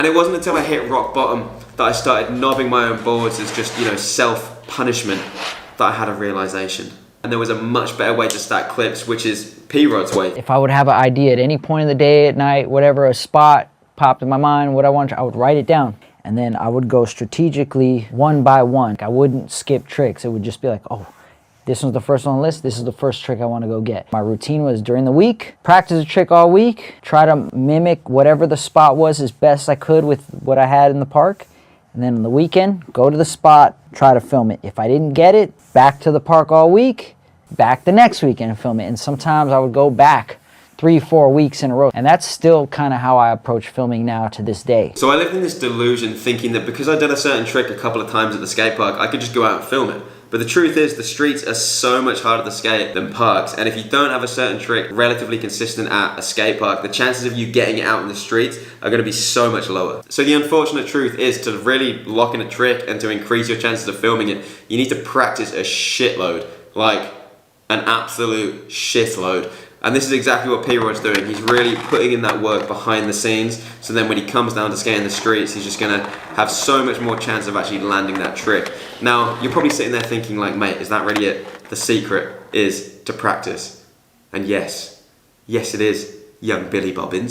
And it wasn't until I hit rock bottom that I started knobbing my own boards as just, self-punishment that I had a realization. And there was a much better way to stack clips, which is P-Rod's way. If I would have an idea at any point of the day, at night, whatever, a spot popped in my mind, what I wanted, I would write it down. And then I would go strategically one by one. I wouldn't skip tricks. It would just be like, oh, this one's the first on the list. This is the first trick I want to go get. My routine was during the week, practice a trick all week, try to mimic whatever the spot was as best I could with what I had in the park. And then on the weekend, go to the spot, try to film it. If I didn't get it, back to the park all week, back the next weekend and film it. And sometimes I would go back 3-4 weeks in a row. And that's still kind of how I approach filming now to this day. So I lived in this delusion thinking that because I did a certain trick a couple of times at the skate park, I could just go out and film it. But the truth is, the streets are so much harder to skate than parks. And if you don't have a certain trick relatively consistent at a skate park, the chances of you getting it out in the streets are going to be so much lower. So the unfortunate truth is, to really lock in a trick and to increase your chances of filming it, you need to practice a shitload. Like an absolute shitload. And this is exactly what P-Rod's doing. He's really putting in that work behind the scenes, so then when he comes down to skate in the streets, he's just gonna have so much more chance of actually landing that trick. Now, you're probably sitting there thinking like, mate, is that really it? The secret is to practice. And yes it is, young Billy Bobbins.